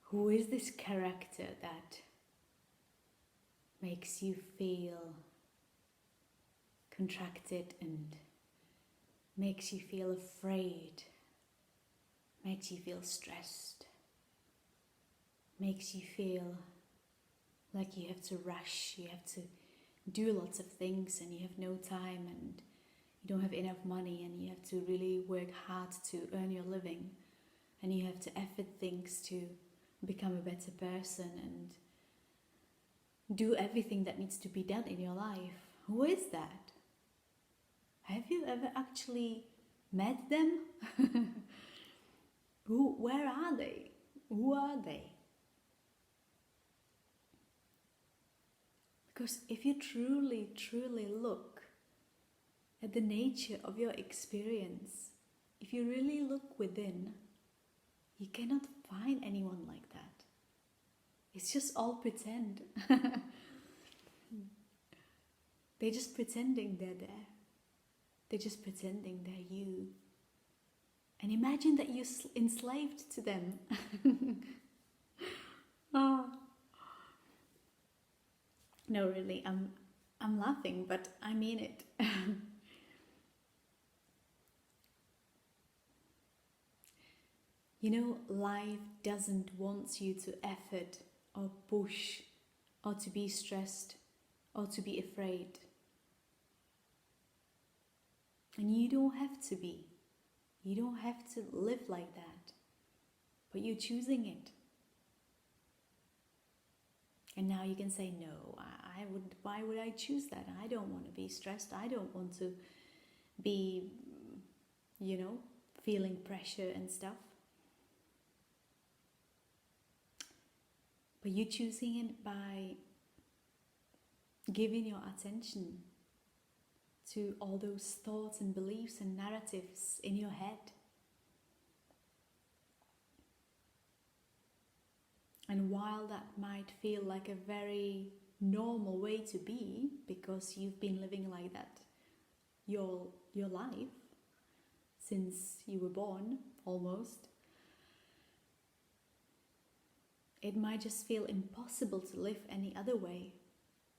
Who is this character that makes you feel contracted and makes you feel afraid, makes you feel stressed, makes you feel like you have to rush, you have to do lots of things and you have no time and you don't have enough money and you have to really work hard to earn your living and you have to effort things to become a better person and do everything that needs to be done in your life. Who is that? Have you ever actually met them? Where are they? Who are they? Because if you truly, truly look at the nature of your experience, if you really look within, you cannot find anyone like that. It's just all pretend. They're just pretending they're there. They're just pretending they're you. And imagine that you're enslaved to them. Oh. No, really, I'm laughing, but I mean it. You know, life doesn't want you to effort or push or to be stressed or to be afraid. And you don't have to be. You don't have to live like that. But you're choosing it. And now you can say, no, why would I choose that? I don't want to be stressed. I don't want to be, feeling pressure and stuff. But you're choosing it by giving your attention to all those thoughts and beliefs and narratives in your head. And while that might feel like a very normal way to be, because you've been living like that your life since you were born, almost, it might just feel impossible to live any other way.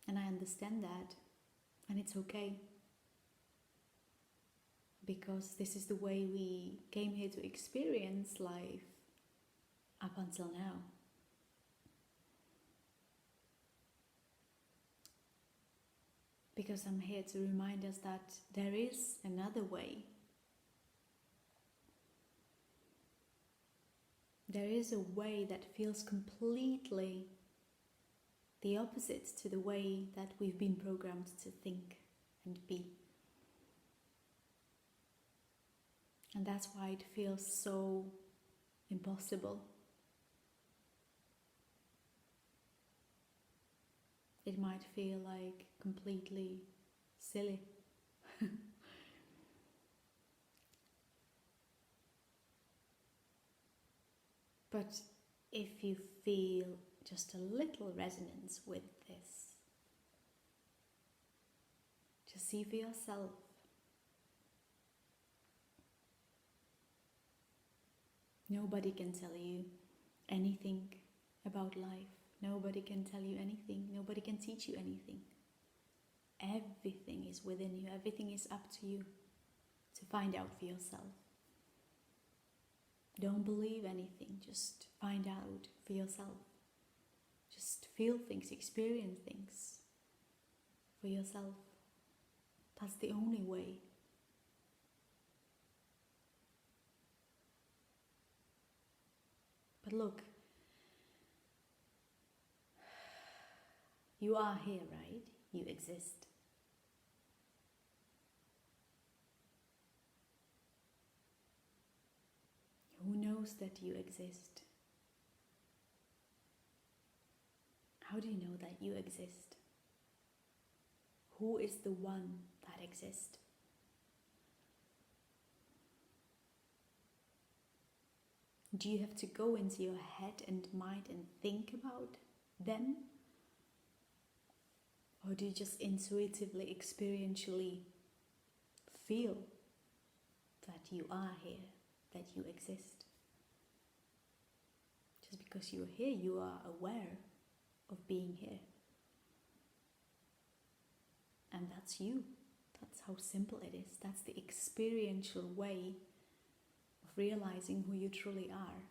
And I understand that. And it's okay. Because this is the way we came here to experience life up until now. Because I'm here to remind us that there is another way. There is a way that feels completely the opposite to the way that we've been programmed to think and be. And that's why it feels so impossible. It might feel like completely silly. But if you feel just a little resonance with this, just see for yourself. Nobody can tell you anything about life. Nobody can tell you anything. Nobody can teach you anything. Everything is within you. Everything is up to you to find out for yourself. Don't believe anything. Just find out for yourself. Just feel things, experience things for yourself. That's the only way. But look, you are here, right? You exist. Who knows that you exist? How do you know that you exist? Who is the one that exists? Do you have to go into your head and mind and think about them? Or do you just intuitively, experientially feel that you are here, that you exist? Just because you're here, you are aware of being here. And that's you. That's how simple it is. That's the experiential way of realizing who you truly are.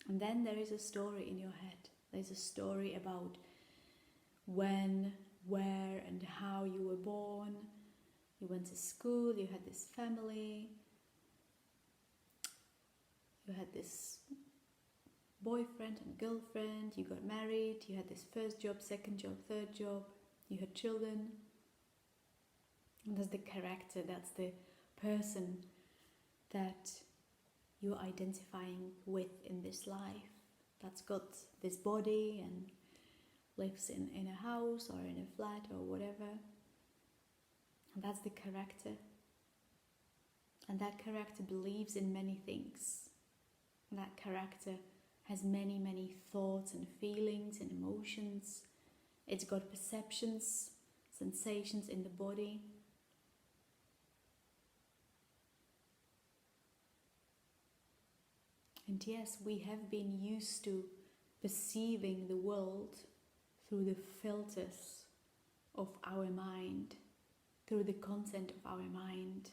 And then there is a story in your head. There's a story about when, where, and how you were born. You went to school, you had this family, you had this boyfriend and girlfriend, you got married, you had this first job, second job, third job, you had children. And that's the character, that's the person that you're identifying with in this life, that's got this body and lives in a house or in a flat or whatever. And that's the character. And that character believes in many things. And that character has many, many thoughts and feelings and emotions. It's got perceptions, sensations in the body. And yes, we have been used to perceiving the world through the filters of our mind, through the content of our mind,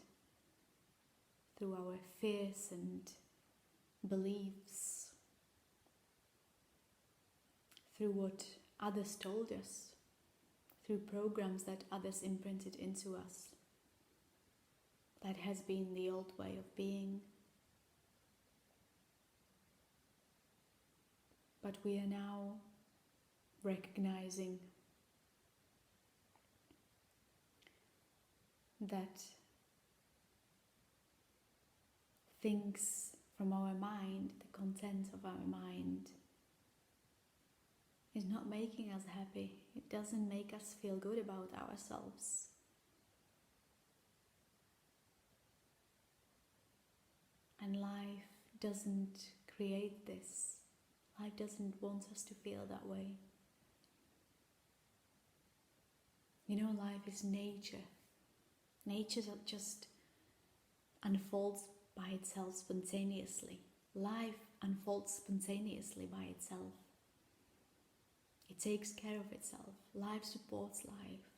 through our fears and beliefs, through what others told us, through programs that others imprinted into us. That has been the old way of being. But we are now recognizing that things from our mind, the content of our mind, is not making us happy. It doesn't make us feel good about ourselves. And life doesn't create this. Life doesn't want us to feel that way. You know, life is nature. Nature just unfolds by itself spontaneously. Life unfolds spontaneously by itself. It takes care of itself. Life supports life.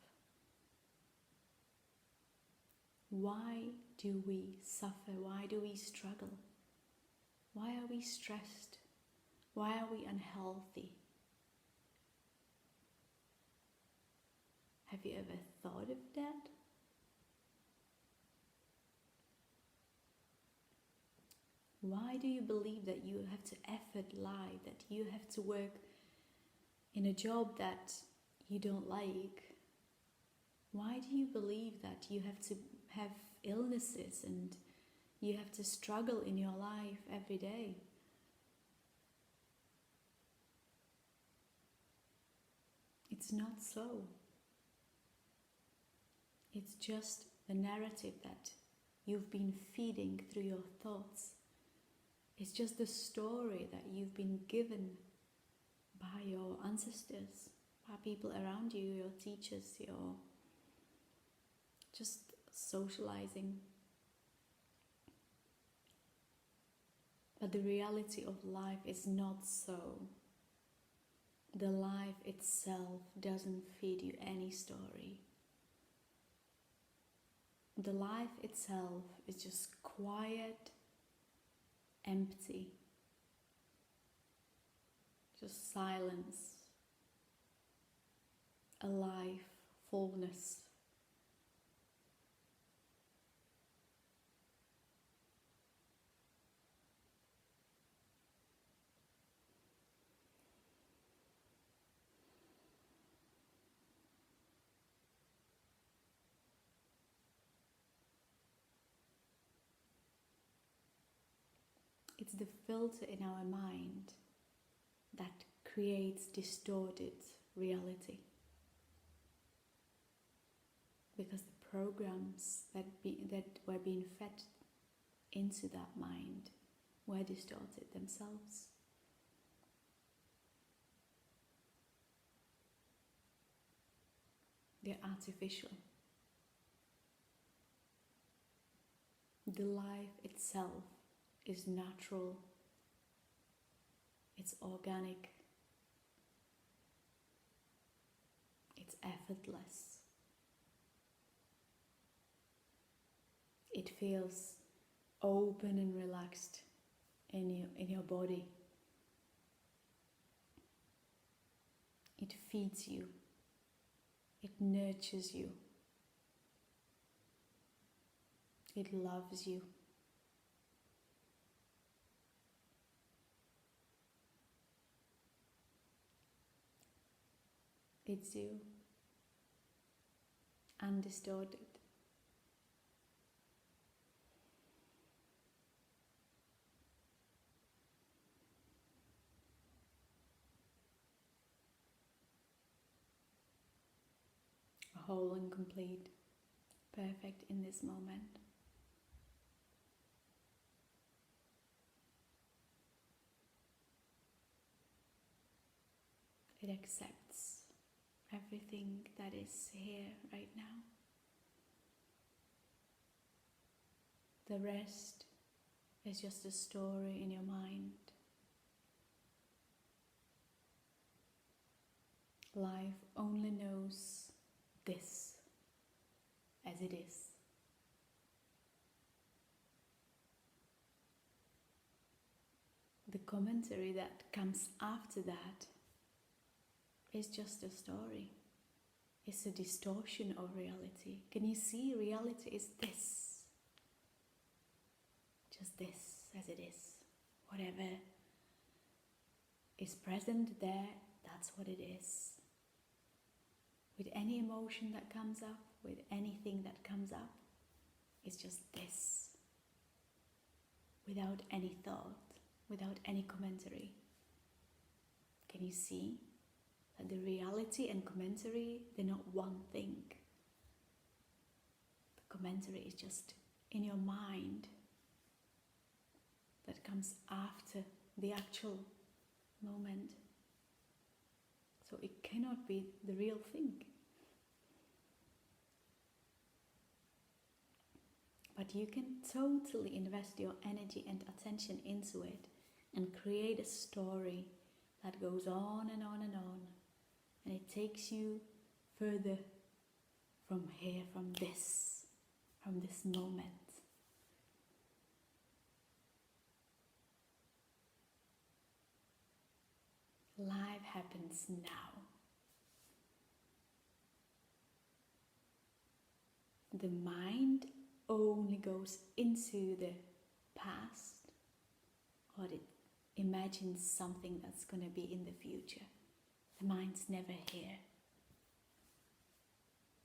Why do we suffer? Why do we struggle? Why are we stressed? Why are we unhealthy? Have you ever thought of that? Why do you believe that you have to effort life, that you have to work in a job that you don't like? Why do you believe that you have to have illnesses and you have to struggle in your life every day? It's not so. It's just the narrative that you've been feeding through your thoughts. It's just the story that you've been given by your ancestors, by people around you, your teachers, your just socializing. But the reality of life is not so. The life itself doesn't feed you any story. The life itself is just quiet, empty, just silence, alive, fullness. It's the filter in our mind that creates distorted reality. Because the programs that were being fed into that mind were distorted themselves. They're artificial. The life itself is natural, it's organic, it's effortless. It feels open and relaxed in your body. It feeds you. It nurtures you. It loves you. It's you, undistorted. Whole and complete, perfect in this moment. It accepts everything that is here right now. The rest is just a story in your mind. Life only knows this as it is. The commentary that comes after that is just a story. It's a distortion of reality. Can you see? Reality is this. Just this as it is. Whatever is present there, that's what it is. With any emotion that comes up, with anything that comes up, it's just this. Without any thought, without any commentary. Can you see that the reality and commentary, they're not one thing? The commentary is just in your mind that comes after the actual moment. So it cannot be the real thing. But you can totally invest your energy and attention into it and create a story that goes on and on and on. And it takes you further from here, from this moment. Life happens now. The mind only goes into the past, or it imagines something that's going to be in the future. The mind's never here.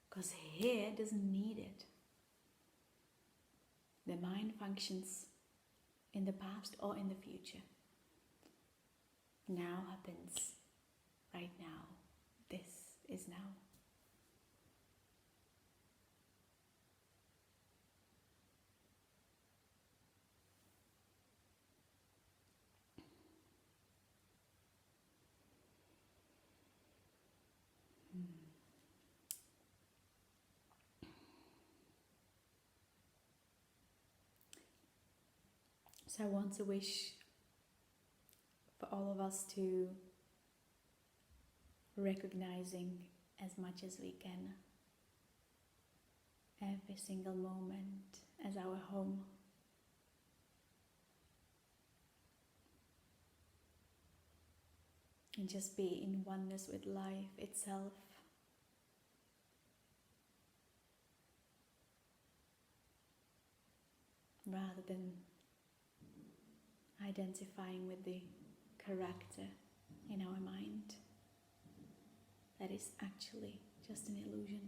Because here doesn't need it. The mind functions in the past or in the future. Now happens right now. This is now. So I want to wish for all of us to recognizing as much as we can every single moment as our home. And just be in oneness with life itself. Rather than identifying with the character in our mind that is actually just an illusion.